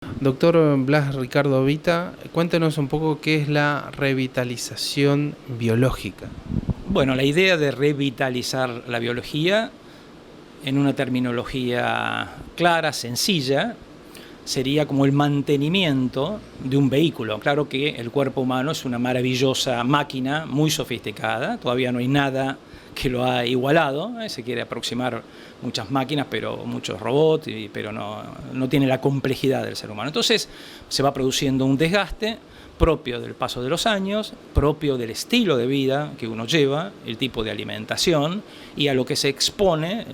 Doctor Blas Ricardo Vita, cuéntenos un poco qué es la revitalización biológica. Bueno, la idea de revitalizar la biología en una terminología clara, sencilla, sería como el mantenimiento de un vehículo. Claro que el cuerpo humano es una maravillosa máquina, muy sofisticada, todavía no hay nada que lo ha igualado, se quiere aproximar muchas máquinas, pero muchos robots, pero no tiene la complejidad del ser humano. Entonces se va produciendo un desgaste propio del paso de los años, propio del estilo de vida que uno lleva, el tipo de alimentación y a lo que se expone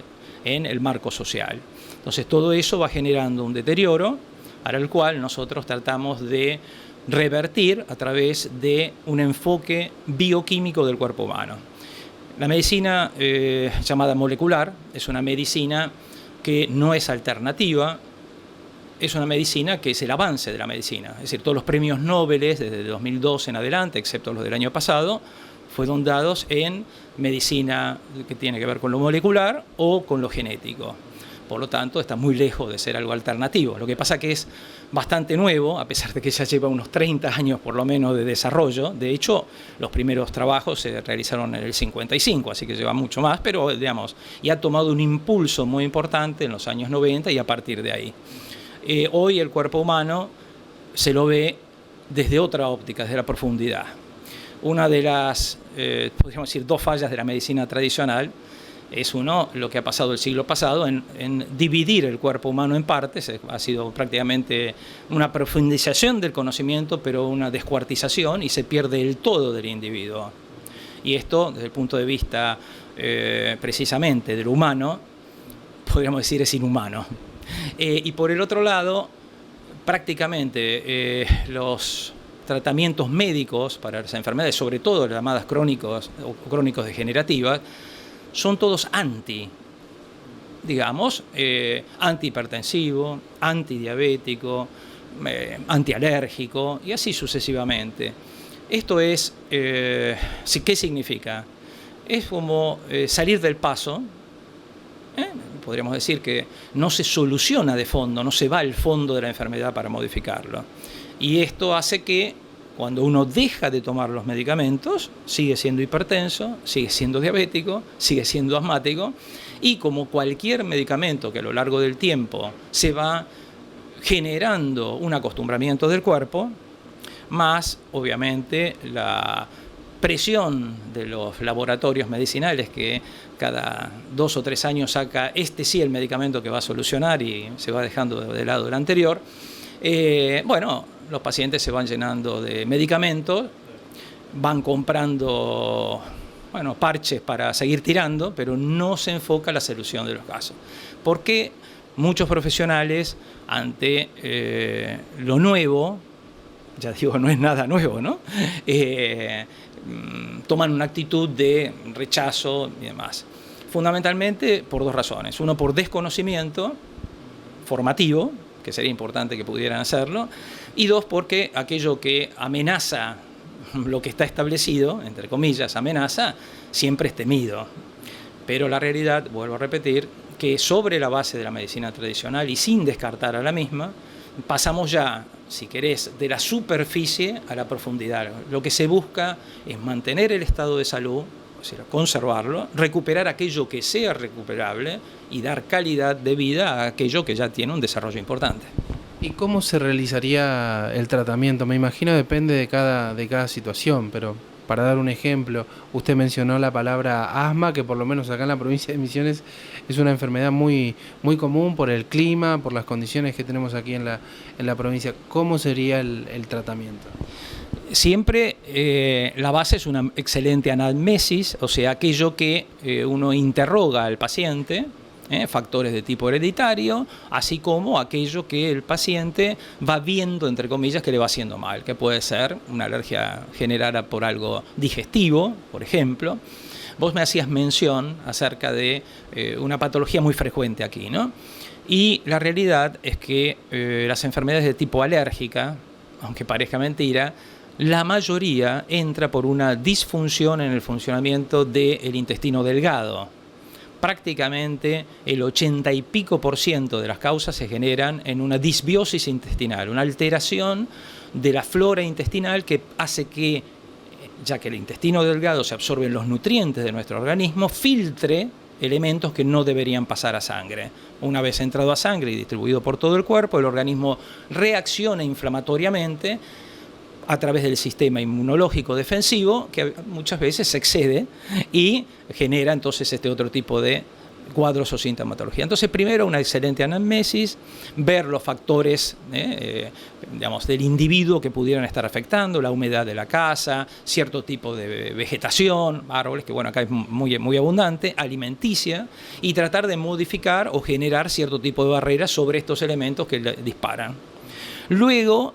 en el marco social. Entonces todo eso va generando un deterioro para el cual nosotros tratamos de revertir a través de un enfoque bioquímico del cuerpo humano. La medicina llamada molecular es una medicina que no es alternativa, es una medicina que es el avance de la medicina. Es decir, todos los premios Nobel desde 2002 en adelante, excepto los del año pasado, fueron dados en medicina que tiene que ver con lo molecular o con lo genético. Por lo tanto, está muy lejos de ser algo alternativo. Lo que pasa que es bastante nuevo, a pesar de que ya lleva unos 30 años por lo menos de desarrollo. De hecho, los primeros trabajos se realizaron en el 55, así que lleva mucho más, pero digamos, y ha tomado un impulso muy importante en los años 90 y a partir de ahí. Hoy el cuerpo humano se lo ve desde otra óptica, desde la profundidad. Una de las, podríamos decir, dos fallas de la medicina tradicional es lo que ha pasado el siglo pasado en dividir el cuerpo humano en partes. Ha sido prácticamente una profundización del conocimiento, pero una descuartización, y se pierde el todo del individuo. Y esto, desde el punto de vista precisamente de lo humano, podríamos decir es inhumano. Y por el otro lado, prácticamente los tratamientos médicos para las enfermedades, sobre todo las llamadas crónicos o crónicos degenerativas, son todos antihipertensivo, antidiabético, antialérgico y así sucesivamente. Esto es, ¿qué significa? Es como salir del paso. Podríamos decir que no se soluciona de fondo, no se va al fondo de la enfermedad para modificarlo. Y esto hace que cuando uno deja de tomar los medicamentos, sigue siendo hipertenso, sigue siendo diabético, sigue siendo asmático, y como cualquier medicamento que a lo largo del tiempo se va generando un acostumbramiento del cuerpo, más obviamente la presión de los laboratorios medicinales que cada 2 o 3 años saca sí el medicamento que va a solucionar y se va dejando de lado el anterior. Los pacientes se van llenando de medicamentos, van comprando parches para seguir tirando, pero no se enfoca la solución de los casos. Porque muchos profesionales ante lo nuevo, ya digo, no es nada nuevo, ¿no? Toman una actitud de rechazo y demás. Fundamentalmente por 2 razones. Uno, por desconocimiento formativo, que sería importante que pudieran hacerlo, y 2, porque aquello que amenaza lo que está establecido, entre comillas, amenaza, siempre es temido. Pero la realidad, vuelvo a repetir, que sobre la base de la medicina tradicional y sin descartar a la misma, pasamos ya, si querés, de la superficie a la profundidad. Lo que se busca es mantener el estado de salud, o sea, conservarlo, recuperar aquello que sea recuperable y dar calidad de vida a aquello que ya tiene un desarrollo importante. ¿Y cómo se realizaría el tratamiento? Me imagino depende de cada situación, pero para dar un ejemplo, usted mencionó la palabra asma, que por lo menos acá en la provincia de Misiones es una enfermedad muy, muy común por el clima, por las condiciones que tenemos aquí en la provincia. ¿Cómo sería el tratamiento? Siempre la base es una excelente anamnesis, o sea, aquello que uno interroga al paciente, factores de tipo hereditario, así como aquello que el paciente va viendo, entre comillas, que le va haciendo mal, que puede ser una alergia generada por algo digestivo, por ejemplo. Vos me hacías mención acerca de una patología muy frecuente aquí, ¿no? Y la realidad es que las enfermedades de tipo alérgica, aunque parezca mentira, la mayoría entra por una disfunción en el funcionamiento del intestino delgado. prácticamente el 80 y pico % de las causas se generan en una disbiosis intestinal, una alteración de la flora intestinal que hace que, ya que el intestino delgado se absorben los nutrientes de nuestro organismo, filtre elementos que no deberían pasar a sangre. Una vez entrado a sangre y distribuido por todo el cuerpo, el organismo reacciona inflamatoriamente a través del sistema inmunológico defensivo, que muchas veces se excede y genera entonces este otro tipo de cuadros o sintomatología. Entonces, primero, una excelente anamnesis, ver los factores digamos, del individuo que pudieran estar afectando, la humedad de la casa, cierto tipo de vegetación, árboles, que bueno, acá es muy, muy abundante, alimenticia, y tratar de modificar o generar cierto tipo de barreras sobre estos elementos que disparan. Luego,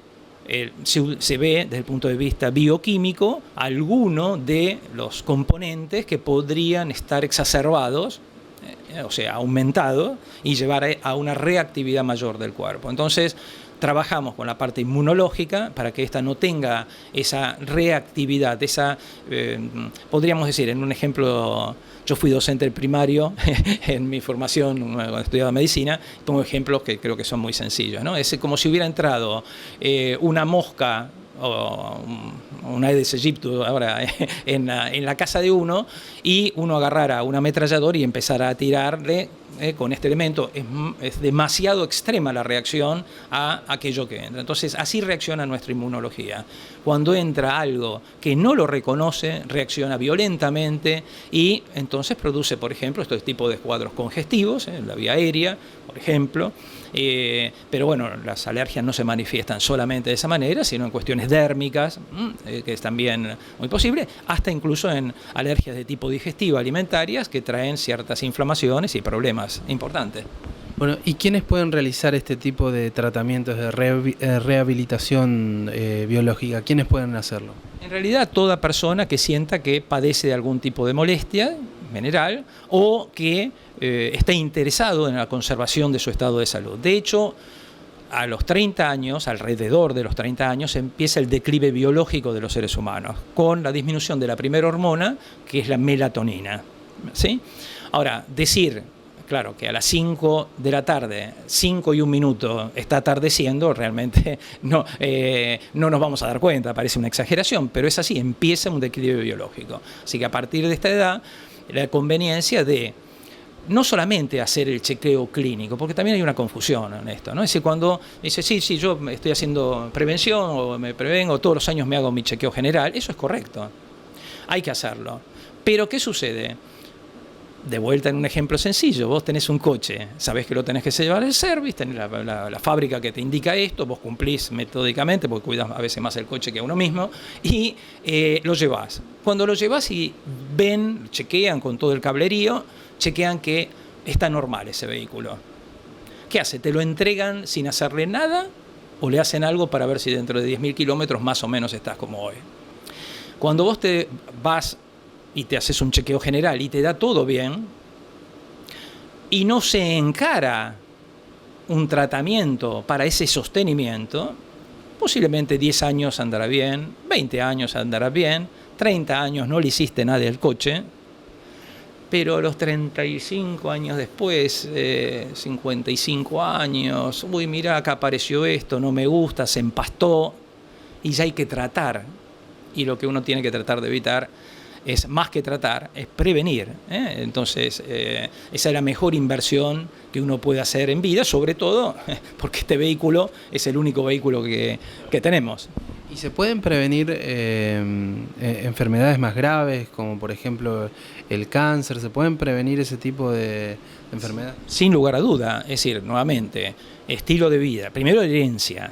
se ve desde el punto de vista bioquímico alguno de los componentes que podrían estar exacerbados, o sea, aumentado, y llevar a una reactividad mayor del cuerpo. Entonces, trabajamos con la parte inmunológica para que ésta no tenga esa reactividad, podríamos decir, en un ejemplo, yo fui docente del primario en mi formación cuando estudiaba medicina, pongo ejemplos que creo que son muy sencillos, ¿no? Es como si hubiera entrado una mosca o un Aedes aegypti ahora en la casa de uno, y uno agarrara un ametrallador y empezara a tirarle con este elemento. Es demasiado extrema la reacción a aquello que entra. Entonces, así reacciona nuestra inmunología. Cuando entra algo que no lo reconoce, reacciona violentamente y entonces produce, por ejemplo, este tipo de cuadros congestivos en la vía aérea, por ejemplo. Pero bueno, las alergias no se manifiestan solamente de esa manera, sino en cuestiones dérmicas, que es también muy posible, hasta incluso en alergias de tipo digestivo, alimentarias, que traen ciertas inflamaciones y problemas importantes. Bueno, ¿y quiénes pueden realizar este tipo de tratamientos de rehabilitación biológica? ¿Quiénes pueden hacerlo? En realidad, toda persona que sienta que padece de algún tipo de molestia general o que esté interesado en la conservación de su estado de salud. De hecho, a los 30 años, alrededor de los 30 años, empieza el declive biológico de los seres humanos, con la disminución de la primera hormona, que es la melatonina, ¿sí? Ahora, decir, claro, que a las 5 de la tarde, 5 y 1 minuto, está atardeciendo, realmente no nos vamos a dar cuenta, parece una exageración, pero es así, empieza un declive biológico. Así que a partir de esta edad, la conveniencia de no solamente hacer el chequeo clínico, porque también hay una confusión en esto, ¿no? Es decir, cuando dice, sí, yo estoy haciendo prevención o me prevengo, todos los años me hago mi chequeo general, eso es correcto, hay que hacerlo. Pero, ¿qué sucede? De vuelta en un ejemplo sencillo, vos tenés un coche, sabés que lo tenés que llevar al service, tenés la fábrica que te indica esto, vos cumplís metódicamente, porque cuidás a veces más el coche que a uno mismo, y lo llevás. Cuando lo llevás y ven, chequean con todo el cablerío, chequean que está normal ese vehículo. ¿Qué hace? ¿Te lo entregan sin hacerle nada o le hacen algo para ver si dentro de 10.000 kilómetros más o menos estás como hoy? Cuando vos te vas y te haces un chequeo general y te da todo bien y no se encara un tratamiento para ese sostenimiento, posiblemente 10 años andará bien, 20 años andará bien, 30 años no le hiciste nada al coche, pero a los 35 años después, 55 años, uy, mira, acá apareció esto, no me gusta, se empastó, y ya hay que tratar. Y lo que uno tiene que tratar de evitar es, más que tratar, es prevenir, ¿eh? Entonces, esa es la mejor inversión que uno puede hacer en vida, sobre todo porque este vehículo es el único vehículo que tenemos. ¿Y se pueden prevenir enfermedades más graves, como por ejemplo el cáncer? ¿Se pueden prevenir ese tipo de enfermedades? Sin lugar a duda. Es decir, nuevamente, estilo de vida. Primero, herencia.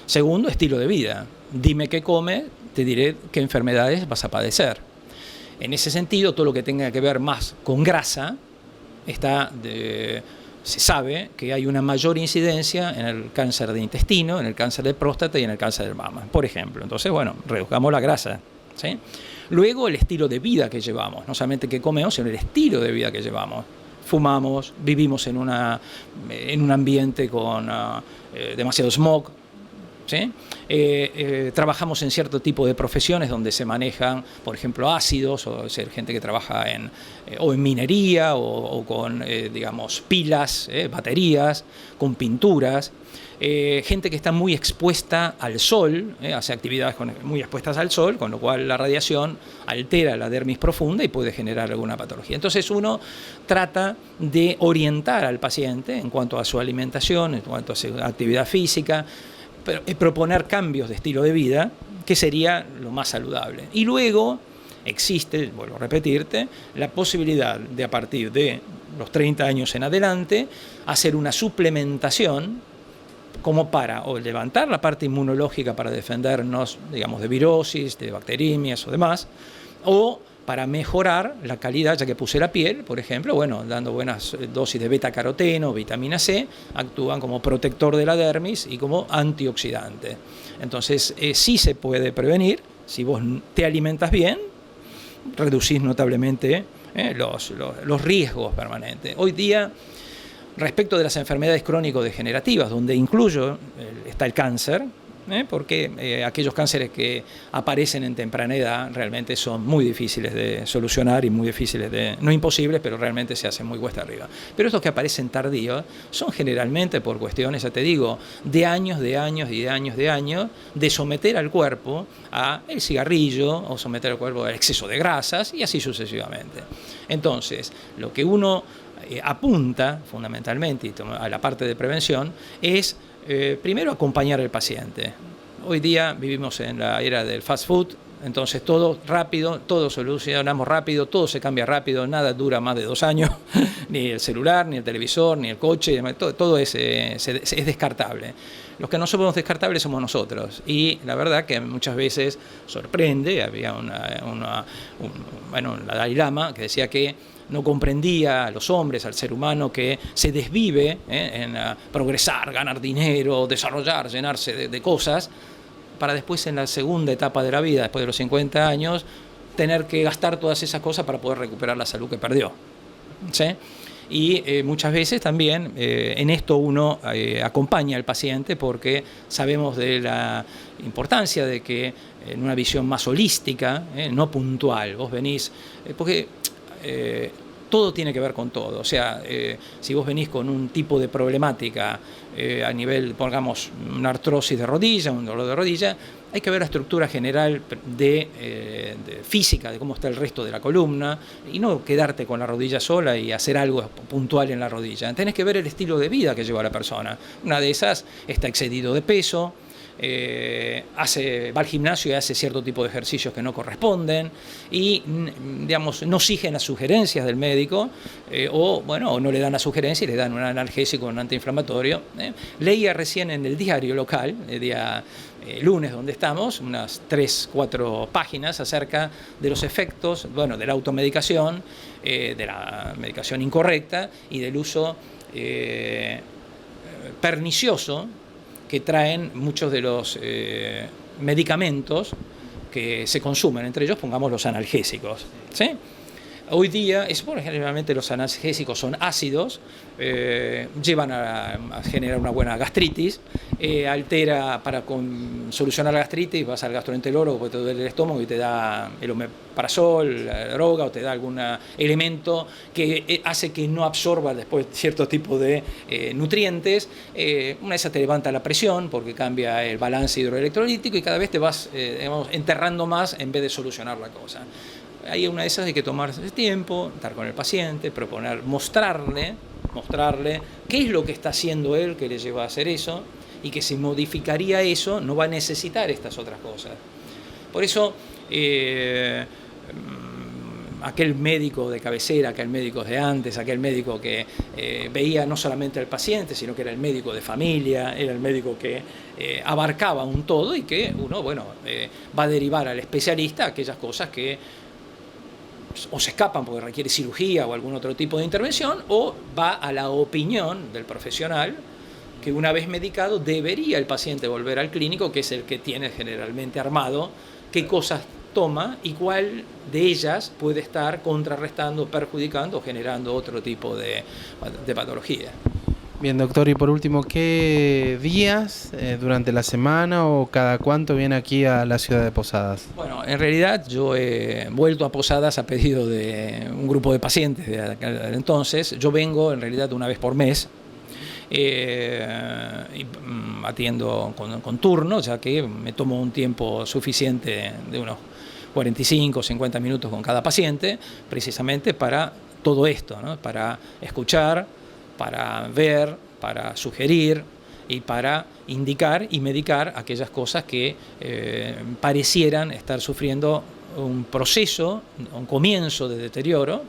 Segundo, estilo de vida. Dime qué come, te diré qué enfermedades vas a padecer. En ese sentido, todo lo que tenga que ver más con grasa, se sabe que hay una mayor incidencia en el cáncer de intestino, en el cáncer de próstata y en el cáncer de mama, por ejemplo. Entonces, bueno, reduzcamos la grasa, ¿sí? Luego, el estilo de vida que llevamos, no solamente qué comemos, sino el estilo de vida que llevamos. Fumamos, vivimos en un ambiente con demasiado smog, ¿sí? Trabajamos en cierto tipo de profesiones donde se manejan, por ejemplo, ácidos, o ser gente que trabaja o en minería o con, digamos, pilas, baterías, con pinturas. Gente que está muy expuesta al sol, hace actividades muy expuestas al sol, con lo cual la radiación altera la dermis profunda y puede generar alguna patología. Entonces uno trata de orientar al paciente en cuanto a su alimentación, en cuanto a su actividad física, pero proponer cambios de estilo de vida, que sería lo más saludable. Y luego existe, vuelvo a repetirte, la posibilidad de, a partir de los 30 años en adelante, hacer una suplementación como para o levantar la parte inmunológica para defendernos, digamos, de virosis, de bacteriemias o demás, o para mejorar la calidad, ya que puse la piel, por ejemplo, bueno, dando buenas dosis de beta-caroteno, vitamina C, actúan como protector de la dermis y como antioxidante. Entonces, sí se puede prevenir, si vos te alimentas bien, reducís notablemente los riesgos permanentes. Hoy día, respecto de las enfermedades crónico-degenerativas, donde está el cáncer, porque aquellos cánceres que aparecen en temprana edad realmente son muy difíciles de solucionar y muy difíciles no imposibles, pero realmente se hacen muy cuesta arriba. Pero estos que aparecen tardíos son generalmente por cuestiones, ya te digo, de años de someter al cuerpo al cigarrillo o someter al cuerpo al exceso de grasas y así sucesivamente. Entonces, lo que uno apunta fundamentalmente a la parte de prevención es primero acompañar al paciente. Hoy día vivimos en la era del fast food, entonces todo rápido, todo solucionamos rápido, todo se cambia rápido, nada dura más de 2 años, ni el celular, ni el televisor, ni el coche, todo es descartable. Los que no somos descartables somos nosotros, y la verdad que muchas veces sorprende. Había la Dalai Lama que decía que no comprendía a los hombres, al ser humano, que se desvive en progresar, ganar dinero, desarrollar, llenarse de cosas, para después en la segunda etapa de la vida, después de los 50 años, tener que gastar todas esas cosas para poder recuperar la salud que perdió, ¿sí? Y muchas veces también en esto uno acompaña al paciente, porque sabemos de la importancia de que en una visión más holística, no puntual, vos venís, porque todo tiene que ver con todo. O sea, si vos venís con un tipo de problemática a nivel, pongamos, una artrosis de rodilla, un dolor de rodilla, hay que ver la estructura general de física, de cómo está el resto de la columna, y no quedarte con la rodilla sola y hacer algo puntual en la rodilla. Tenés que ver el estilo de vida que lleva la persona. Una de esas está excedido de peso, va al gimnasio y hace cierto tipo de ejercicios que no corresponden y, digamos, no siguen las sugerencias del médico, o no le dan la sugerencia y le dan un analgésico, un antiinflamatorio. Leía recién en el diario local, el día lunes donde estamos, unas 3-4 páginas acerca de los efectos, de la automedicación, de la medicación incorrecta y del uso pernicioso que traen muchos de los medicamentos que se consumen, entre ellos pongamos los analgésicos, ¿sí? Hoy día, generalmente los analgésicos son ácidos, llevan a generar una buena gastritis, altera, para solucionar la gastritis vas al gastroenterólogo porque te duele el estómago y te da el omeprazol, la droga, o te da algún elemento que hace que no absorba después cierto tipo de nutrientes. Una de esas te levanta la presión porque cambia el balance hidroelectrolítico y cada vez te vas enterrando más en vez de solucionar la cosa. Hay una de esas, hay que tomarse tiempo, estar con el paciente, proponer, mostrarle qué es lo que está haciendo él que le lleva a hacer eso, y que si modificaría eso no va a necesitar estas otras cosas. Por eso aquel médico de cabecera, aquel médico de antes, aquel médico que veía no solamente al paciente, sino que era el médico de familia, era el médico que abarcaba un todo, y que uno va a derivar al especialista aquellas cosas que o se escapan porque requiere cirugía o algún otro tipo de intervención, o va a la opinión del profesional que una vez medicado debería el paciente volver al clínico, que es el que tiene generalmente armado qué cosas toma y cuál de ellas puede estar contrarrestando, perjudicando o generando otro tipo de patología. Bien, doctor, y por último, ¿qué días durante la semana o cada cuánto viene aquí a la ciudad de Posadas? Bueno, en realidad yo he vuelto a Posadas a pedido de un grupo de pacientes de aquel entonces. Yo vengo en realidad una vez por mes. Atiendo con turno, ya que me tomo un tiempo suficiente de unos 45 o 50 minutos con cada paciente, precisamente para todo esto, ¿no? Para escuchar, para ver, para sugerir y para indicar y medicar aquellas cosas que parecieran estar sufriendo un proceso, un comienzo de deterioro,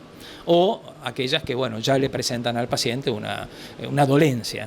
o aquellas que bueno, ya le presentan al paciente una dolencia.